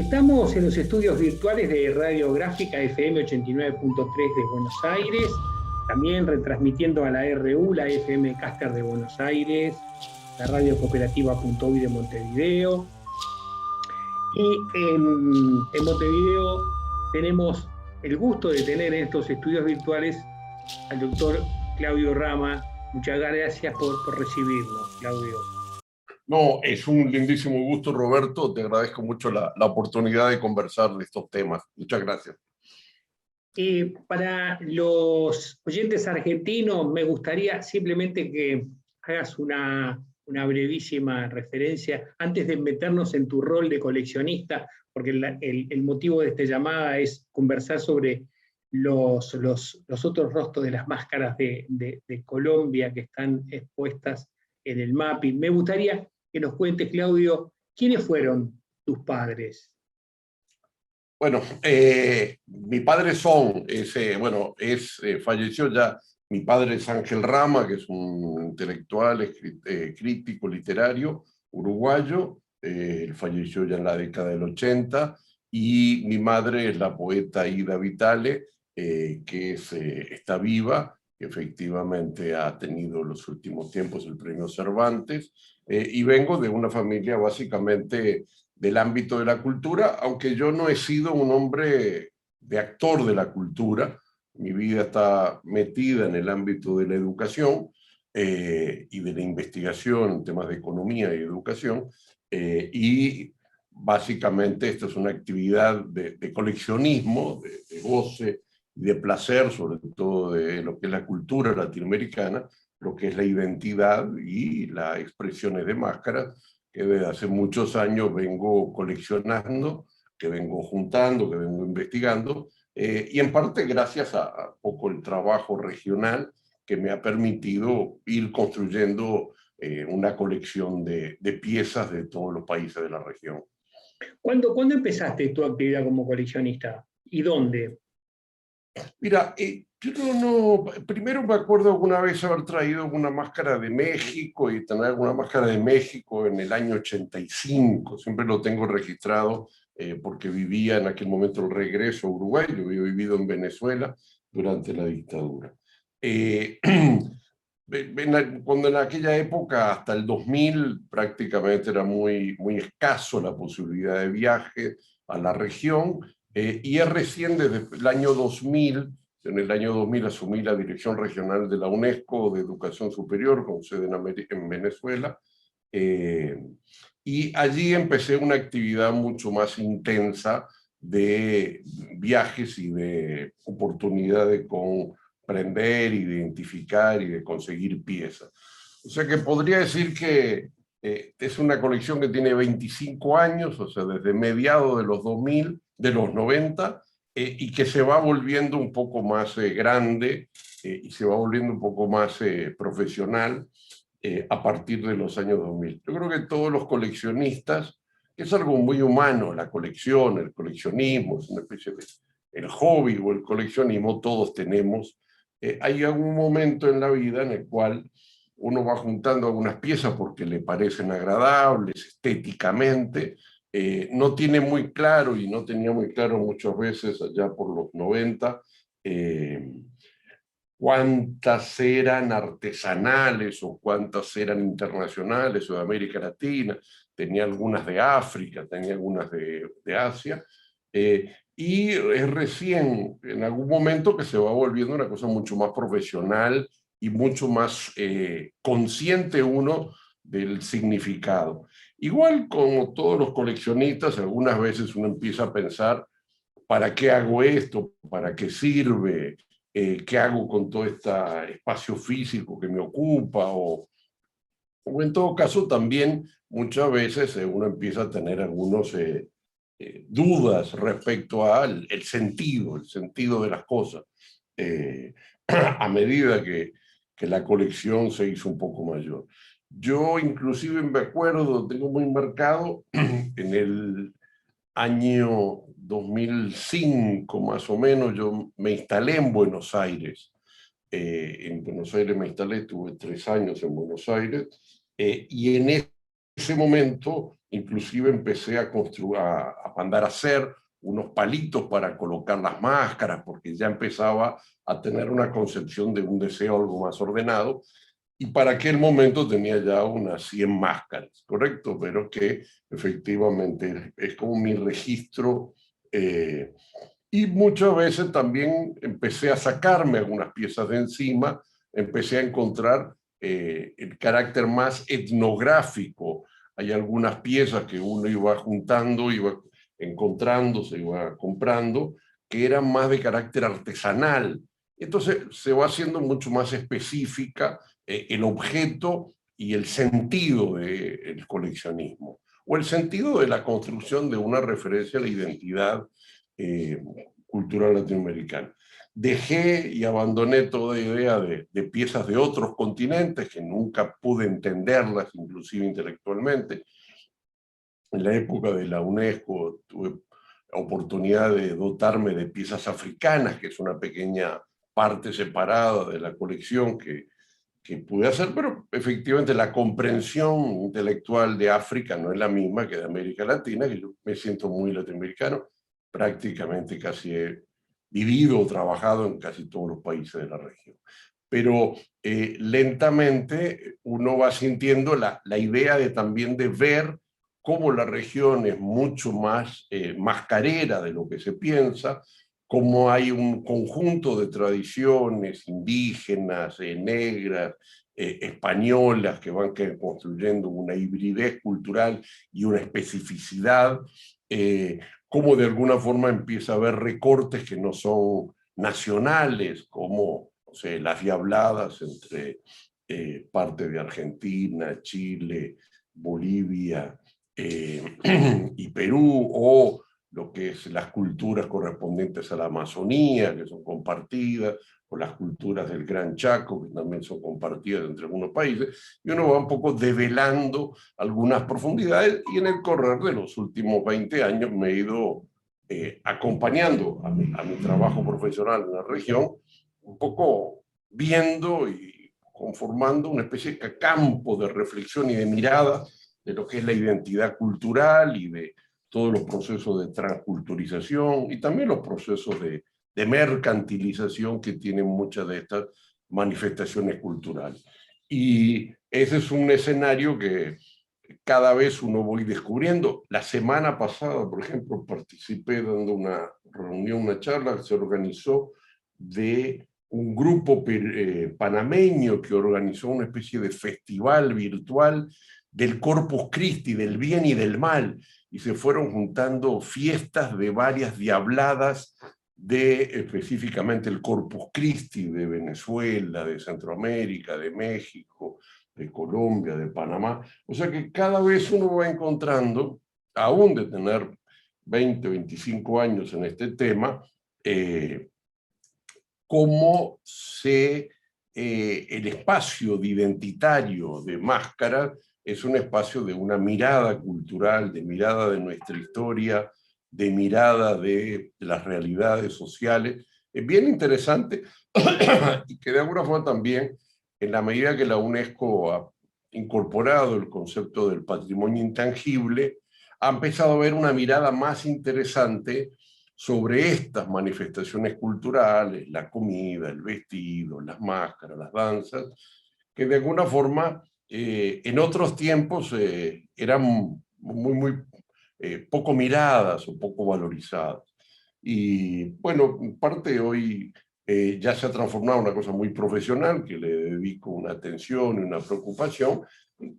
Estamos en los estudios virtuales de Radiográfica FM 89.3 de Buenos Aires, también retransmitiendo a la RU, la FM Caster de Buenos Aires, la Radio Cooperativa.uy de Montevideo. Y en Montevideo tenemos el gusto de tener en estos estudios virtuales al doctor Claudio Rama. Muchas gracias por recibirnos, Claudio. No, es un lindísimo gusto, Roberto. Te agradezco mucho la oportunidad de conversar de estos temas. Muchas gracias. Para los oyentes argentinos, me gustaría simplemente que hagas una brevísima referencia, antes de meternos en tu rol de coleccionista, porque el motivo de esta llamada es conversar sobre los otros rostros de las máscaras de Colombia que están expuestas en el mapping. Me gustaría que nos cuentes, Claudio, ¿quiénes fueron tus padres? Bueno, mi padre falleció ya. Mi padre es Ángel Rama, que es un intelectual, crítico literario uruguayo. Él falleció ya en la década del 80. Y mi madre es la poeta Ida Vitale, que está viva, que efectivamente ha tenido en los últimos tiempos el premio Cervantes. Y vengo de una familia básicamente del ámbito de la cultura, aunque yo no he sido un hombre de actor de la cultura. Mi vida está metida en el ámbito de la educación y de la investigación en temas de economía y educación, y básicamente esta es una actividad de coleccionismo, de goce y de placer, sobre todo de lo que es la cultura latinoamericana, lo que es la identidad y las expresiones de máscaras, que desde hace muchos años vengo coleccionando, que vengo juntando, que vengo investigando, y en parte gracias a poco el trabajo regional que me ha permitido ir construyendo una colección de piezas de todos los países de la región. ¿Cuándo empezaste tu actividad como coleccionista? ¿Y dónde? Mira, yo primero me acuerdo alguna vez haber traído una máscara de México y tener una máscara de México en el año 85. Siempre lo tengo registrado porque vivía en aquel momento el regreso a Uruguay. Yo había vivido en Venezuela durante la dictadura. Cuando en aquella época, hasta el 2000, prácticamente era muy escaso la posibilidad de viaje a la región, y es recién desde el año 2000, en el año 2000 asumí la dirección regional de la UNESCO de Educación Superior, con sede en Venezuela, y allí empecé una actividad mucho más intensa de viajes y de oportunidad de comprender, identificar y de conseguir piezas. O sea que podría decir que es una colección que tiene 25 años, o sea, desde mediados de los 2000, de los 90, y que se va volviendo un poco más grande y se va volviendo un poco más profesional a partir de los años 2000. Yo creo que todos los coleccionistas, que es algo muy humano, la colección, el coleccionismo, es una especie de el hobby o el coleccionismo, todos tenemos. Hay algún momento en la vida en el cual uno va juntando algunas piezas porque le parecen agradables estéticamente, no tiene muy claro, y no tenía muy claro muchas veces allá por los 90, cuántas eran artesanales o cuántas eran internacionales o de América Latina. Tenía algunas de África, tenía algunas de Asia, y es recién en algún momento que se va volviendo una cosa mucho más profesional y mucho más consciente uno del significado. Igual como todos los coleccionistas, algunas veces uno empieza a pensar, ¿para qué hago esto? ¿Para qué sirve? ¿Qué hago con todo este espacio físico que me ocupa? O en todo caso también muchas veces uno empieza a tener algunos dudas respecto al el sentido de las cosas, a medida que la colección se hizo un poco mayor. Yo inclusive me acuerdo, tengo muy marcado, en el año 2005 más o menos, yo me instalé en Buenos Aires. En Buenos Aires me instalé, estuve 3 años en Buenos Aires, y en ese momento inclusive empecé a a mandar a hacer unos palitos para colocar las máscaras, porque ya empezaba a tener una concepción de un deseo algo más ordenado, y para aquel momento tenía ya unas 100 máscaras, ¿correcto? Pero que efectivamente es como mi registro, y muchas veces también empecé a sacarme algunas piezas de encima, empecé a encontrar el carácter más etnográfico. Hay algunas piezas que uno iba juntando, iba encontrando, se iba comprando, que eran más de carácter artesanal. Entonces se va haciendo mucho más específica el objeto y el sentido del coleccionismo, o el sentido de la construcción de una referencia a la identidad eh, cultural latinoamericana. Dejé y abandoné toda idea de piezas de otros continentes que nunca pude entenderlas, inclusive intelectualmente. En la época de la UNESCO tuve la oportunidad de dotarme de piezas africanas, que es una pequeña parte separada de la colección que pude hacer, pero efectivamente la comprensión intelectual de África no es la misma que de América Latina, que yo me siento muy latinoamericano, prácticamente casi he vivido o trabajado en casi todos los países de la región. Pero lentamente uno va sintiendo la idea de también de ver cómo la región es mucho más mascarera de lo que se piensa, cómo hay un conjunto de tradiciones indígenas, negras, españolas, que van construyendo una hibridez cultural y una especificidad, cómo de alguna forma empieza a haber recortes que no son nacionales, como o sea, las diabladas entre parte de Argentina, Chile, Bolivia y Perú, o lo que es las culturas correspondientes a la Amazonía, que son compartidas, o las culturas del Gran Chaco, que también son compartidas entre algunos países, y uno va un poco develando algunas profundidades, y en el correr de los últimos 20 años me he ido acompañando a mi trabajo profesional en la región, un poco viendo y conformando una especie de campo de reflexión y de mirada de lo que es la identidad cultural y de todos los procesos de transculturización y también los procesos de mercantilización que tienen muchas de estas manifestaciones culturales. Y ese es un escenario que cada vez uno voy descubriendo. La semana pasada, por ejemplo, participé dando una reunión, una charla que se organizó de un grupo panameño que organizó una especie de festival virtual del Corpus Christi, del bien y del mal, y se fueron juntando fiestas de varias diabladas de específicamente el Corpus Christi de Venezuela, de Centroamérica, de México, de Colombia, de Panamá. O sea que cada vez uno va encontrando, aún de tener 20, 25 años en este tema, cómo el espacio de identitario de Máscara es un espacio de una mirada cultural, de mirada de nuestra historia, de mirada de las realidades sociales. Es bien interesante y que de alguna forma también, en la medida que la UNESCO ha incorporado el concepto del patrimonio intangible, ha empezado a ver una mirada más interesante sobre estas manifestaciones culturales, la comida, el vestido, las máscaras, las danzas, que de alguna forma en otros tiempos eran muy poco miradas o poco valorizadas. Y bueno, en parte hoy ya se ha transformado en una cosa muy profesional, que le dedico una atención y una preocupación,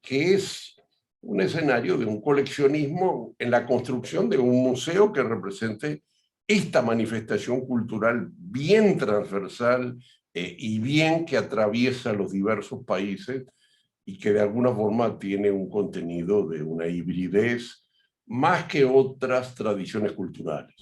que es un escenario de un coleccionismo en la construcción de un museo que represente esta manifestación cultural bien transversal y bien que atraviesa los diversos países y que de alguna forma tiene un contenido de una hibridez más que otras tradiciones culturales.